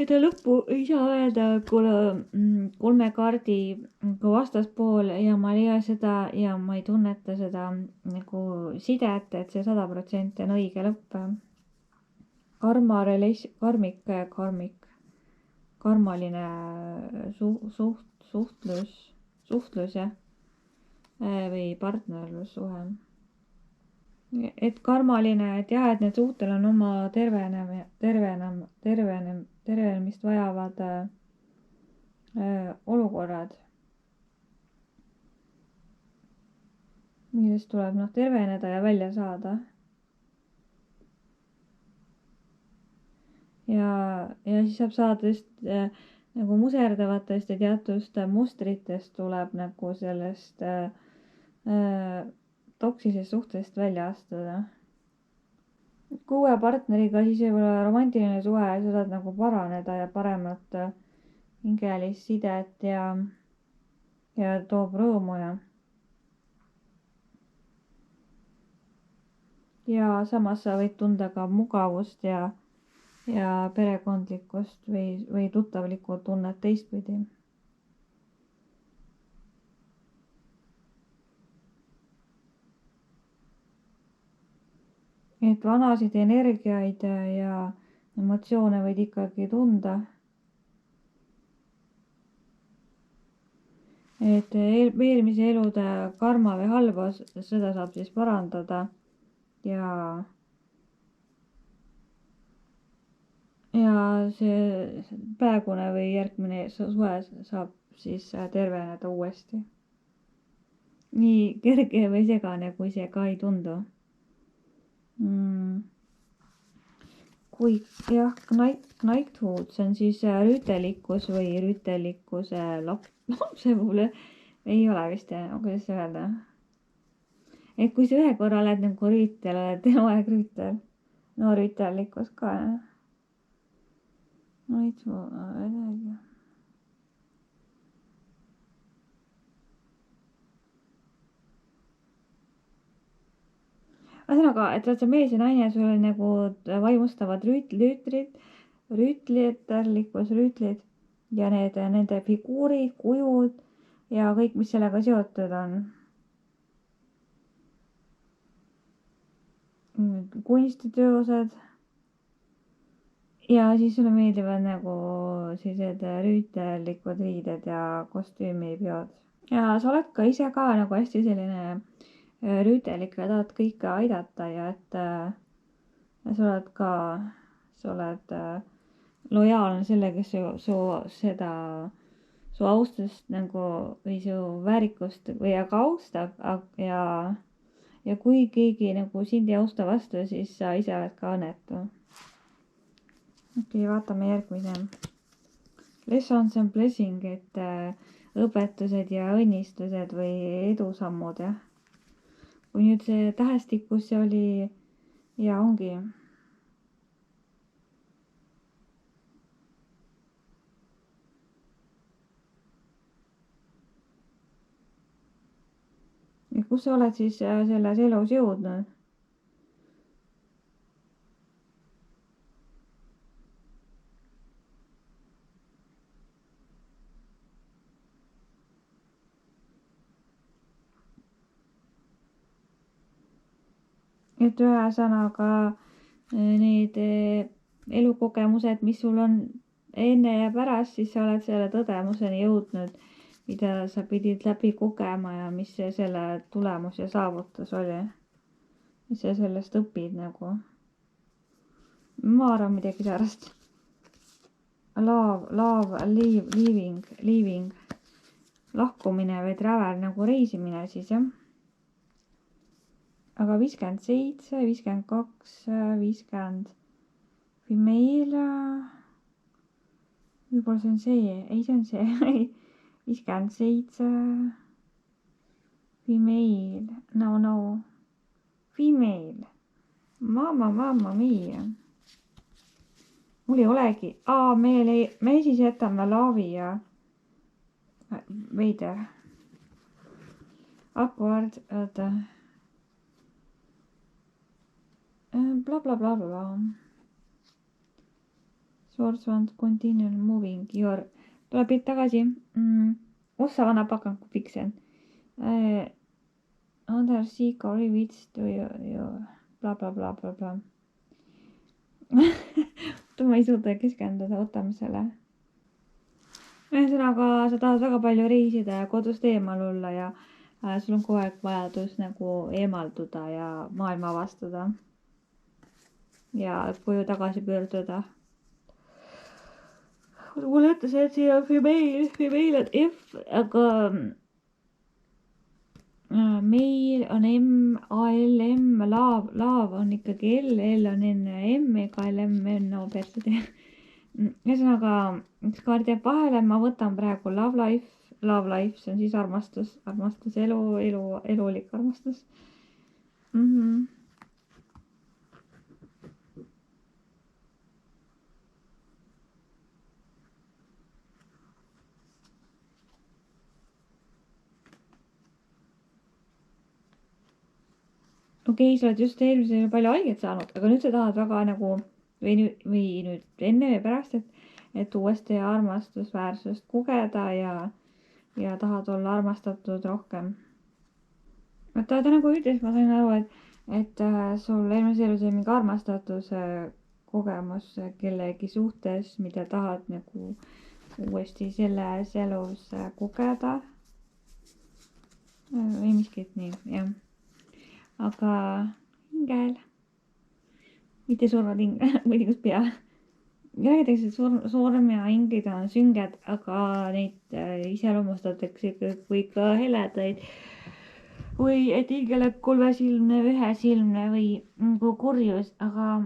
ta lõppu ei saa öelda, kuna 3 kaardi vastaspool ja ma ei tea seda ja ma ei tunneta seda nagu sidet, et see 100% on õige lõpp. Karmaline suhtlus jah, või partnerlussuhe. Et karmaline, et jah, et need suhtel on oma tervenemist vajavad olukorrad, millest tuleb terveneda ja välja saada. Ja siis saab saada nagu muserdavatest ja teatust mustritest tuleb nagu sellest toksisest suhtest välja astuda. Kui uue partneriga siis võib-olla romantiline suhe, sa saad nagu paraneda ja paremat hingelist sidet ja toob rõõmu ja samas sa võid tunda ka mugavust ja perekondlikkust või tuttavlikku tunnet teistpidi. Et vanasid energiaid ja emotsioone võid ikkagi tunda. Et eelmise elude karma või halba, seda saab siis parandada ja see praegune või järgmine suhe saab siis terveneda uuesti. Nii kerge või segane, kui see ka ei tundu. Kui jah, knighthood, see on siis rüütelikkus või rüütelikkuse lapse puhul ei ole vist, kuidas öelda. Et kui sa ühe korra oled nagu rüütel, oled aeg rüütel. No rüütelikkus ka. Knighthood, ühesõnaga, et see mees ja naine sul nagu vaimustavad rüütlid ja nende figuurid, kujud ja kõik, mis sellega seotud on. Kunstiteosed. Ja siis sulle meeldivad nagu sellised rüütellikud riided ja kostüümipeod. Ja sa oled ka ise ka nagu hästi selline rüütelik ja tahad kõike aidata ja et sa oled lojaalne selle, kes su austust nagu või su väärikust või aga austab ja kui keegi nagu sind ei austa vastu, siis sa ise oled ka õnnetu. Okei, vaatame järgmise. Lessons and blessing, et õpetused ja õnnistused või edusammud, jah. Kui nüüd see tähestikus see oli ja ongi. Ja kus sa oled siis selles elus jõudnud? Et ühesõnaga need elukogemused, mis sul on enne ja pärast, siis sa oled selle tõdemuseni jõudnud, mida sa pidid läbi kogema ja mis selle tulemus ja saavutus oli. Mis sa sellest õpid nagu. Ma arvan midagi särast. Love, leaving. Lahkumine või travel nagu reisimine siis jah. Aga 57, 52, 50 female. Võib-olla see on see. Ei, see on see. 57 female. No. Female. Mamma mia. Mul ei olegi. Me siis jätame laavi ja veider. Upward, oota. Bla. Source wants continue moving your. Tuleb pilt tagasi. Ossa vana pakanku fiksen. Under secret which do you bla bla bla bla bla. Ma ei suuda keskenduda, võtame selle. Ühesõnaga, sa tahad väga palju reisida ja kodust eemal olla ja sul on kogu aeg vajadus nagu eemalduda ja maailma avastada. Ja koju tagasi pöörduda. Mulle ütles, et siin on female on F, aga meil on M, ALM, laav on ikkagi L on enne M, ega LM on no persse tee. Ühesõnaga, üks kaart jääb vahele, ma võtan praegu love life, see on siis armastus, elulik armastus. Okei, sa oled just eelmisel palju haiget saanud, aga nüüd sa tahad väga nagu või nüüd enne või pärast, et uuesti armastusväärsust kogeda ja tahad olla armastatud rohkem. Ta nagu ütles, ma sain aru, et sul eelmisel elus oli mingi armastatuse kogemus kellegi suhtes, mida tahad nagu uuesti selles elus kogeda. Või miskit nii, jah. Aga hingel, mitte surnud hingel, muidugi pea. Räägitakse, et surm ja hingid on sünged, aga neid iseloomustatakse kui ka heledaid. Või et hingel on kolmesilmne, ühesilmne või nagu kurjus, aga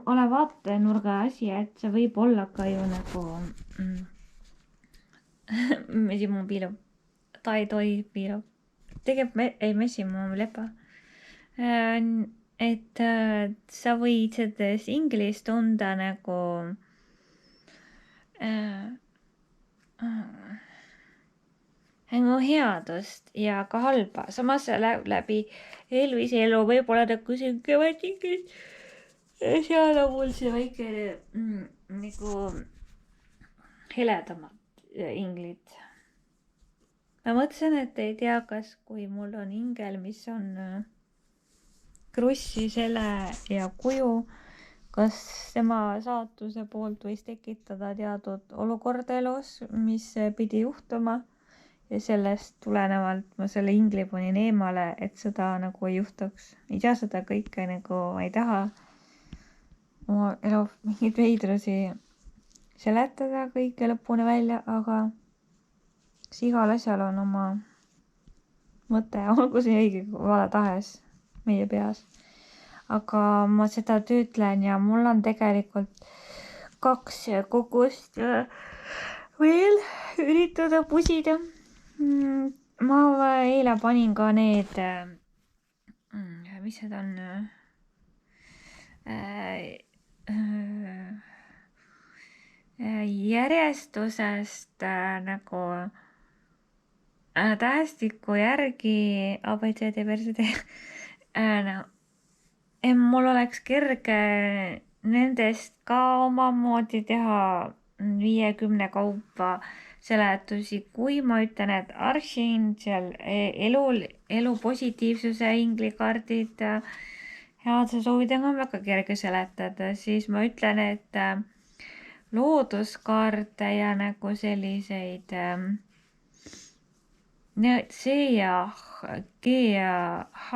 ole vaatenurga asi, et see võib olla ka ju nagu mesimu piilub, tai toi piilub. Tegelikult ei messi mu lepa. Et sa võid selles inglis tunda nagu headust ja ka halba. Samas läbi eelmise elu võib-olla nagu süngavad inglis. Seal on mul see väike nagu heledamad inglid. Ma mõtlesin, et ei tea, kas kui mul on ingel, mis on krussi, sele ja kuju, kas tema saatuse poolt võis tekitada teatud olukord elus, mis pidi juhtuma ja sellest tulenevalt ma selle ingli panin eemale, et seda nagu ei juhtuks. Ei tea seda kõike nagu, ma ei taha oma elu mingeid veidrusi seletada kõike lõpuni välja, aga igal asjal on oma mõte, olgu see õige vale tahes meie peas. Aga ma seda töötlen ja mul on tegelikult 2 kogust veel üritada pusida. Ma eile panin ka need, mis need on, järjestusest nagu tähestiku järgi ABCD persede mul oleks kerge nendest ka omamoodi teha 50 kaupa seletusi, kui ma ütlen, et Arshin seal elu positiivsuse inglikaardid headuse soovidega on väga kerge seletada, siis ma ütlen, et looduskaarte ja nagu selliseid C ja G ja H,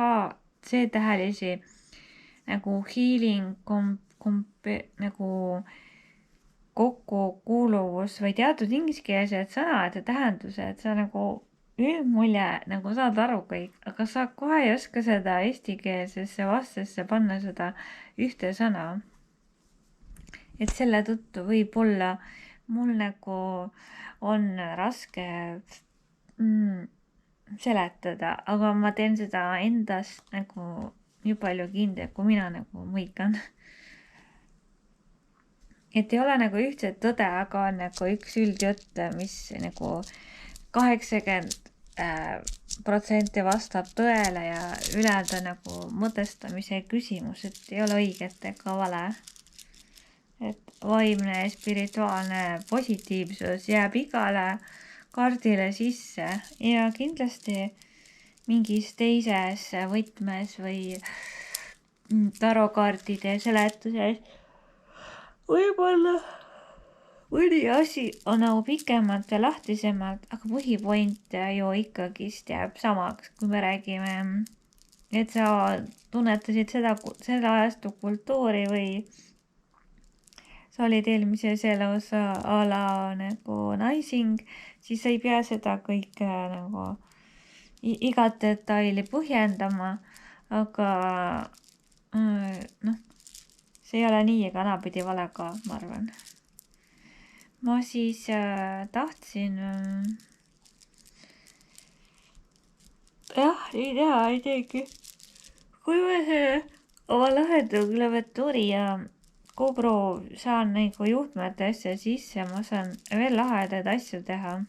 C-tähelisi nagu healing, nagu kokkukuuluvus või teatud ingliskeelsed sõnad ja tähendused, sa nagu üldmulje nagu saad aru kõik, aga sa kohe ei oska seda eestikeelsesse vastesse panna seda ühte sõna. Et selle tõttu võib-olla mul nagu on raske seletada, aga ma teen seda endast nagu nii palju kindel, kui mina nagu mõikan. Et ei ole nagu ühtset tõde, aga on nagu üks üldjutt, mis nagu 80% vastab tõele ja ülejäänud on nagu mõtestamise küsimus, et ei ole õiget ega vale. Et vaimne ja spirituaalne positiivsus jääb igale kaardile sisse ja kindlasti mingis teises võtmes või tarokaartide seletuses võib-olla mõni asi on nagu pikemalt ja lahtisemalt, aga põhipoint ju ikkagist jääb samaks, kui me räägime, et sa tunnetasid selle ajastu kultuuri või sa olid eelmises elus a la nagu naising, siis sa ei pea seda kõike nagu igat detaili põhjendama, aga noh, see ei ole nii ega naapidi vale ka, ma arvan. Ma siis tahtsin nii teha ei teegi. Kui ma see oma laheda klaviatuuri ja GoPro saan nagu juhtmete asja sisse, ma saan veel lahedaid asju teha.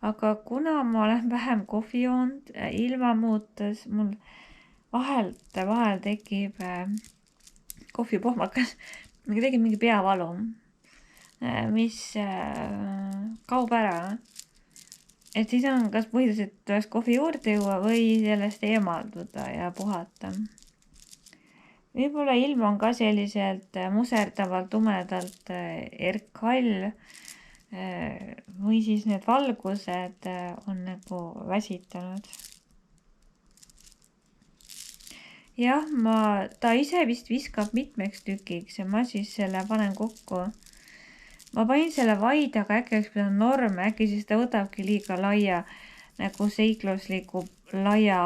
Aga kuna ma olen vähem kohvi joonud, ilma muutus, mul vahel tekib kohvipohmakas, tekib mingi peavalu, mis kaub ära. Et siis on kas põhjus, et tuleks kohvi juurde juua või sellest eemalduda ja puhata. Võib-olla ilm on ka selliselt muserdavalt, tumedalt erkhall või siis need valgused on nagu väsitanud. Jah, ta ise vist viskab mitmeks tükiks ja ma siis selle panen kokku. Ma panin selle vaid, aga äkki oleks pidanud norm, äkki siis ta võtabki liiga laia, nagu seiklusliku laia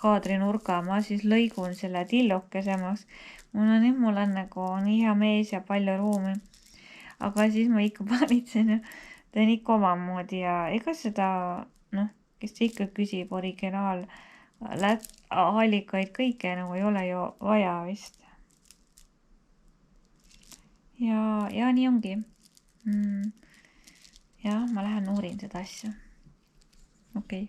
kaadrinurga. Ma siis lõigun selle tillukesemaks. Mul on nagu nii hea mees ja palju ruumi. Aga siis ma ikka panitsen ja teen ikka omamoodi ja ega seda, kes ikka küsib originaal allikaid kõike nagu ei ole ju vaja vist. Ja nii ongi. Jah, ma lähen uurin seda asja. Okei.